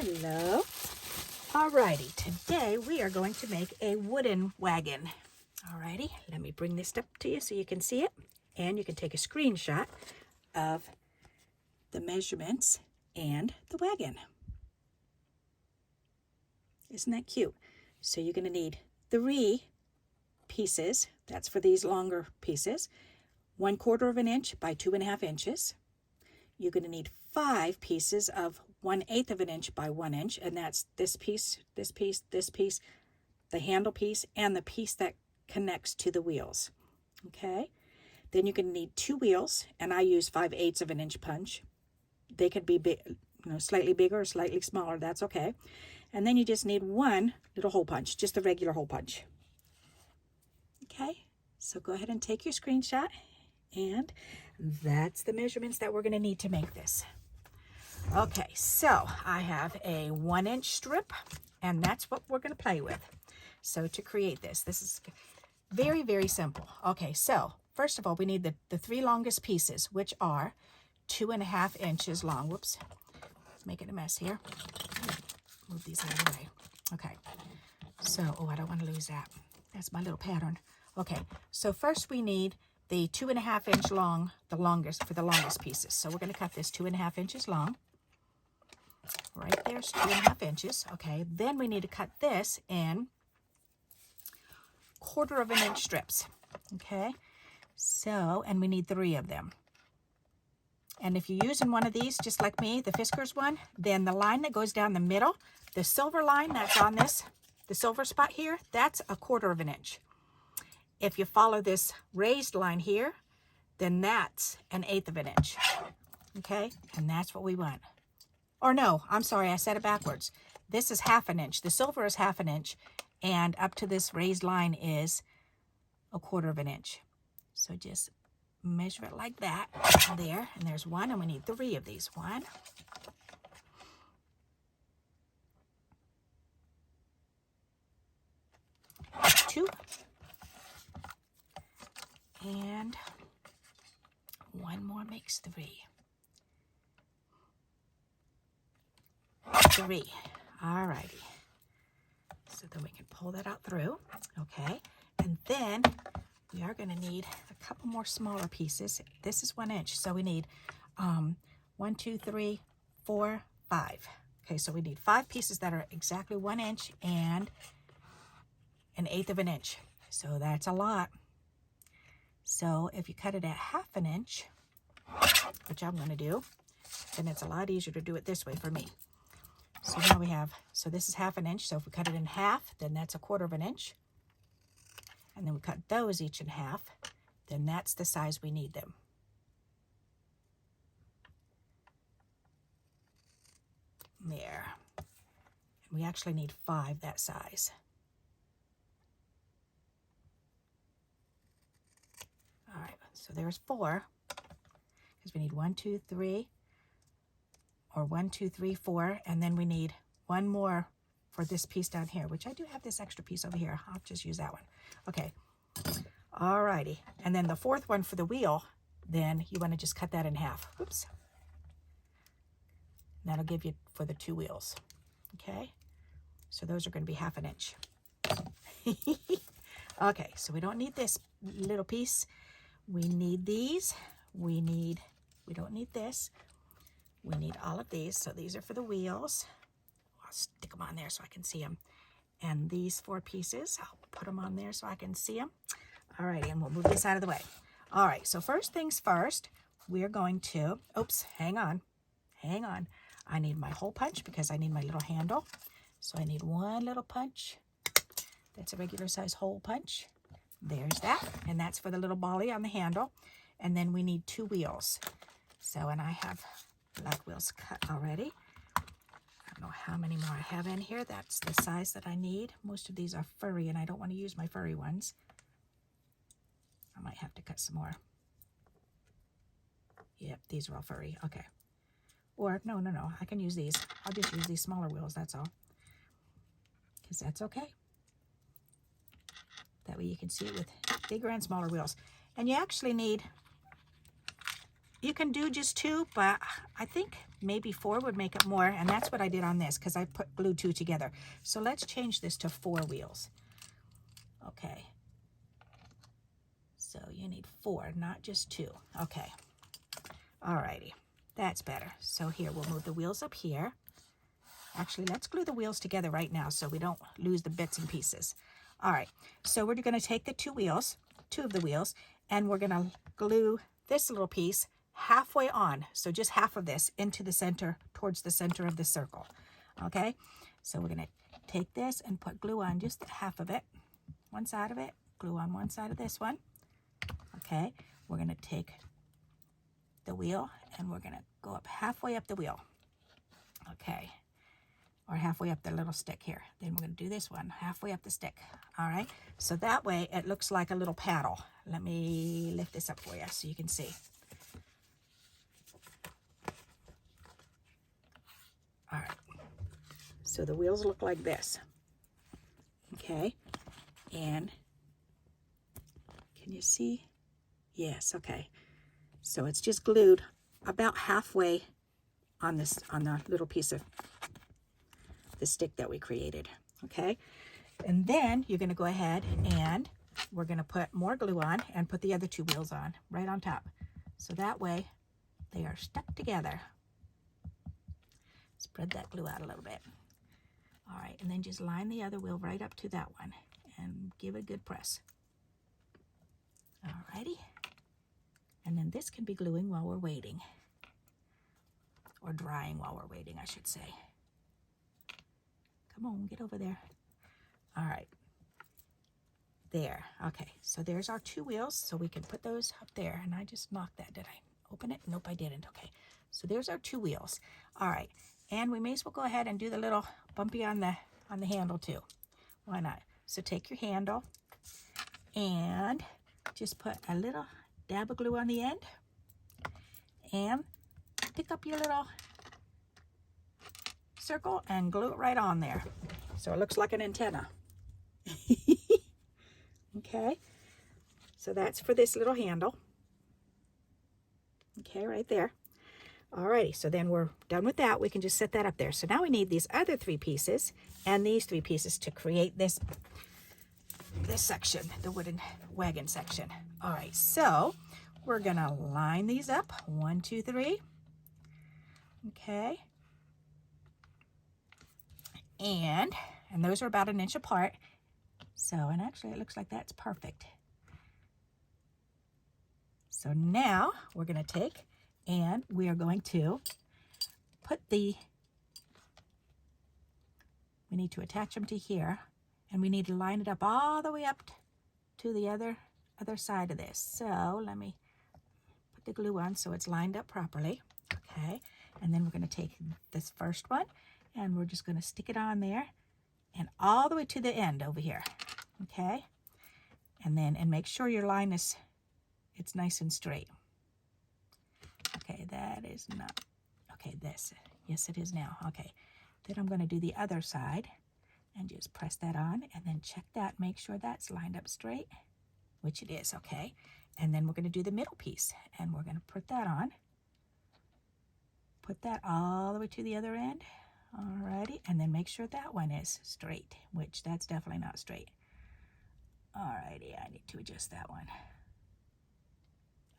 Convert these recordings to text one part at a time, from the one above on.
Hello. Alrighty, today we are going to make a wooden wagon. Alrighty, let me bring this up to you so you can see it. And you can take a screenshot of the measurements and the wagon. Isn't that cute? So you're going to need 3 pieces. That's for these longer pieces. 1/4 of an inch by 2.5 inches. You're going to need 5 pieces of 1/8 of an inch by 1 inch, and that's this piece, this piece, this piece, the handle piece, and the piece that connects to the wheels. Okay? Then you're going to need 2 wheels, and I use 5/8 of an inch punch. They could be big, slightly bigger or slightly smaller. That's okay. And then you just need 1 little hole punch, just a regular hole punch. Okay? So go ahead and take your screenshot, and that's the measurements that we're going to need to make this. Okay, so I have a 1-inch strip, and that's what we're going to play with. So to create this is very, very simple. Okay, so first of all, we need the 3 longest pieces, which are 2.5 inches long. Whoops, making a mess here. Move these out of the way. Okay, so, I don't want to lose that. That's my little pattern. Okay, so first we need the 2.5 inch long, for the longest pieces. So we're going to cut this 2.5 inches long. Right there's 2.5 inches. Okay, then we need to cut this in 1/4 of an inch strips. Okay, so, and we need 3 of them. And if you're using one of these, just like me, the Fiskars one, then the line that goes down the middle, the silver line that's on this, the silver spot here, that's 1/4 of an inch. If you follow this raised line here, then that's 1/8 of an inch. Okay, and that's what we want. Or no, I'm sorry, I said it backwards. This is 1/2 inch. The silver is 1/2 inch, and up to this raised line is 1/4 of an inch. So just measure it like that. There, and there's 1, and we need 3 of these. 1, 2, and 1 more makes 3. 3. Alrighty. So then we can pull that out through. Okay. And then we are going to need a couple more smaller pieces. This is 1 inch. So we need 1, 2, 3, 4, 5. Okay, so we need 5 pieces that are exactly 1 inch and 1/8 of an inch. So that's a lot. So if you cut it at 1/2 inch, which I'm going to do, then it's a lot easier to do it this way for me. So now we have, so this is 1/2 inch. So if we cut it in half, then that's 1/4 of an inch. And then we cut those each in half, then that's the size we need them. There. And we actually need 5 that size. All right, so there's 4, because we need 1, 2, 3, or 1, 2, 3, 4, and then we need 1 more for this piece down here, which I do have this extra piece over here. I'll just use that one. Okay, all righty. And then the 4th one for the wheel, then you want to just cut that in half. Whoops. That'll give you for the 2 wheels. Okay, so those are going to be 1/2 inch. Okay, so we don't need this little piece. We need these. We don't need this. We need all of these. So these are for the wheels. I'll stick them on there so I can see them. And these 4 pieces, I'll put them on there so I can see them. All right, and we'll move this out of the way. All right, so first things first, we're going to, oops, hang on. I need my hole punch because I need my little handle. So I need 1 little punch. That's a regular size hole punch. There's that, and that's for the little bolly on the handle. And then we need 2 wheels. So, and I have black wheels cut already. I don't know how many more I have in here. That's the size that I need. Most of these are furry, and I don't want to use my furry ones. I might have to cut some more. Yep, these are all furry. Okay. Or, no, I can use these. I'll just use these smaller wheels, that's all. Because that's okay. That way you can see it with bigger and smaller wheels. And you actually need You can do just 2, but I think maybe 4 would make it more, and that's what I did on this because I glued 2 together. So let's change this to 4 wheels. Okay. So you need 4, not just 2. Okay. Alrighty. That's better. So here, we'll move the wheels up here. Actually, let's glue the wheels together right now so we don't lose the bits and pieces. All right, so we're going to take the 2 of the wheels, and we're going to glue this little piece halfway on. So just half of this into the center, towards the center of the circle. Okay, so we're going to take this and put glue on just half of it. One side of it, glue on one side of this one. Okay, we're going to take the wheel and we're going to go up halfway up the wheel. Okay. Or halfway up the little stick here. Then we're going to do this one halfway up the stick. All right, so that way it looks like a little paddle. Let me lift this up for you so you can see. All right, so the wheels look like this. Okay, and can you see? Yes, okay. So it's just glued about halfway on this, on the little piece of the stick that we created. Okay, and then you're going to go ahead and we're going to put more glue on and put the other 2 wheels on right on top, so that way they are stuck together. Spread that glue out a little bit. All right, and then just line the other wheel right up to that one and give it a good press. All righty, and then this can be gluing while we're waiting, or drying while we're waiting, I should say. Come on, get over there. All right. There. Okay, so there's our 2 wheels, so we can put those up there. And I just knocked that. Did I open it? Nope, I didn't. Okay, so there's our 2 wheels. All right, and we may as well go ahead and do the little bumpy on the handle too. Why not? So take your handle and just put a little dab of glue on the end and pick up your little circle and glue it right on there so it looks like an antenna. Okay, so that's for this little handle. Okay, right there. Alrighty, so then we're done with that. We can just set that up there. So now we need these other 3 pieces and these 3 pieces to create this section, the wooden wagon section. All right, so we're gonna line these up. 1, 2, 3. Okay. And those are about 1 inch apart. So, and actually it looks like that's perfect. So now we're going to take and we are going to put we need to attach them to here, and we need to line it up all the way up to the other side of this. So let me put the glue on so it's lined up properly. Okay, and then we're going to take this first one and we're just going to stick it on there and all the way to the end over here. Okay, and make sure your line it's nice and straight. Okay, that is not, okay, this, yes it is now. Okay, then I'm going to do the other side and just press that on and then check that, make sure that's lined up straight, which it is. Okay, and then we're going to do the middle piece and we're going to put that on, put that all the way to the other end. Alrighty, and then make sure that one is straight, which that's definitely not straight. Alrighty, I need to adjust that one.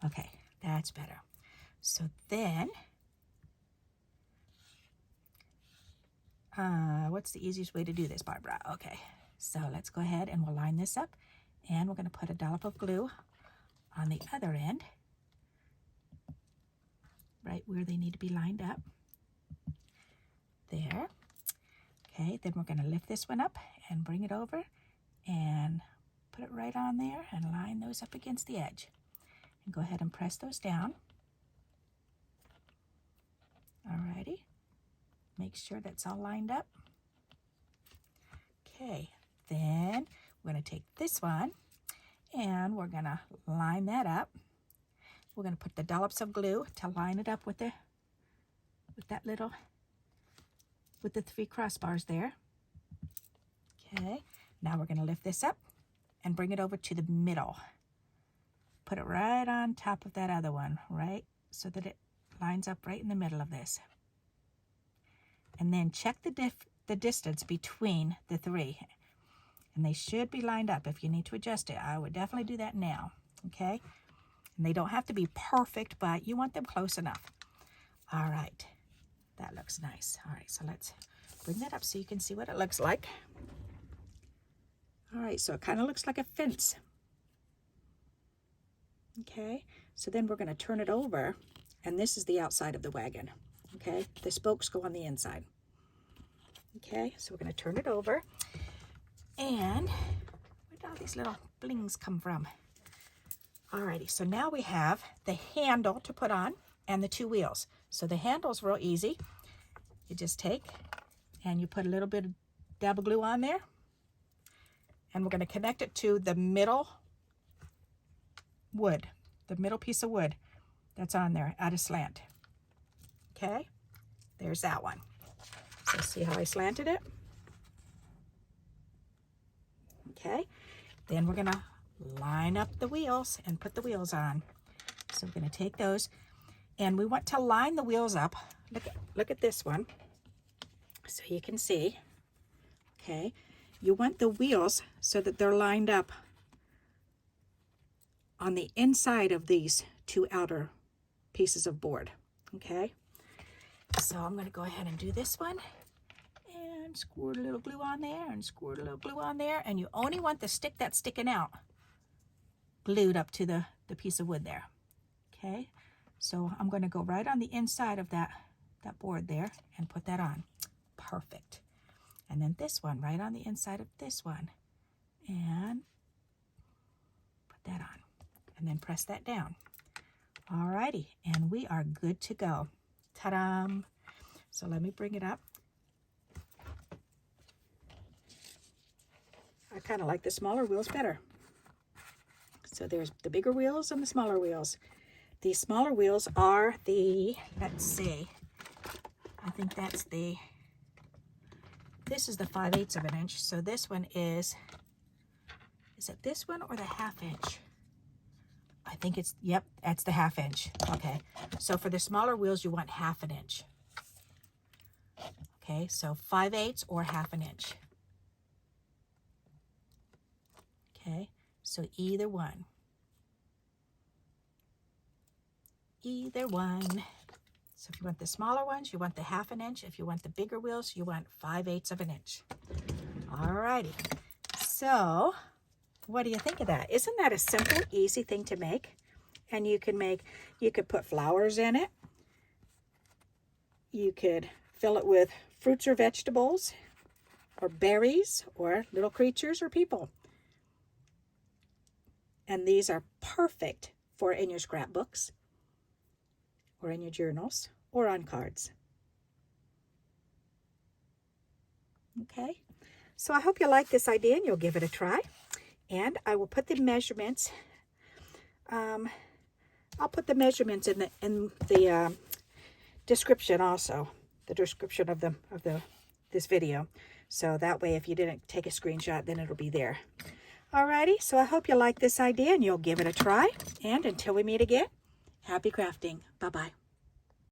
Okay, that's better. So then, what's the easiest way to do this, Barbara? Okay, so let's go ahead and we'll line this up, and we're going to put a dollop of glue on the other end, right where they need to be lined up. There. Okay, then we're going to lift this one up and bring it over and put it right on there and line those up against the edge. And go ahead and press those down. Alrighty. Make sure that's all lined up. Okay, then we're going to take this one and we're going to line that up. We're going to put the dollops of glue to line it up with the with the 3 crossbars there. Okay, now we're going to lift this up and bring it over to the middle. Put it right on top of that other one, right so that it lines up right in the middle of this. And then check the distance between the three. And they should be lined up. If you need to adjust it, I would definitely do that now, okay? And they don't have to be perfect, but you want them close enough. All right, that looks nice. All right, so let's bring that up so you can see what it looks like. All right, so it kind of looks like a fence. Okay, so then we're going to turn it over, and this is the outside of the wagon. Okay, the spokes go on the inside. Okay, so we're going to turn it over. And where did all these little blings come from? Alrighty, so now we have the handle to put on and the two wheels. So the handle's real easy. You just take and you put a little bit of dab of glue on there. And we're going to connect it to the middle wood, the middle piece of wood that's on there at a slant. Okay, there's that one. So see how I slanted it? Okay, then we're going to line up the wheels and put the wheels on. So we're going to take those, and we want to line the wheels up. Look at this one, so you can see. Okay, you want the wheels so that they're lined up on the inside of these two outer pieces of board. Okay, so I'm going to go ahead and do this one. And squirt a little glue on there and squirt a little glue on there, and you only want the stick that's sticking out glued up to the piece of wood there. Okay, so I'm going to go right on the inside of that board there and put that on. Perfect. And then this one right on the inside of this one, and put that on, and then press that down. Alrighty, and we are good to go. Ta-da! So let me bring it up. I kind of like the smaller wheels better. So there's the bigger wheels and the smaller wheels. The smaller wheels are the, let's see, I think that's this is the 5/8 of an inch. So this one is it this one or the 1/2 inch? I think it's, yep, that's the 1/2 inch. Okay, so for the smaller wheels, you want 1/2 inch. Okay, so 5/8 or 1/2 inch. Okay, so either one. Either one. So if you want the smaller ones, you want the 1/2 inch. If you want the bigger wheels, you want 5/8 of an inch. Alrighty. So what do you think of that? Isn't that a simple, easy thing to make? And you could put flowers in it. You could fill it with fruits or vegetables, or berries, or little creatures or people. And these are perfect for in your scrapbooks, or in your journals, or on cards. Okay, so I hope you like this idea and you'll give it a try. And I will put the measurements. I'll put the measurements in the description also, the description of this video. So that way, if you didn't take a screenshot, then it'll be there. Alrighty, so I hope you like this idea and you'll give it a try. And until we meet again, happy crafting. Bye-bye.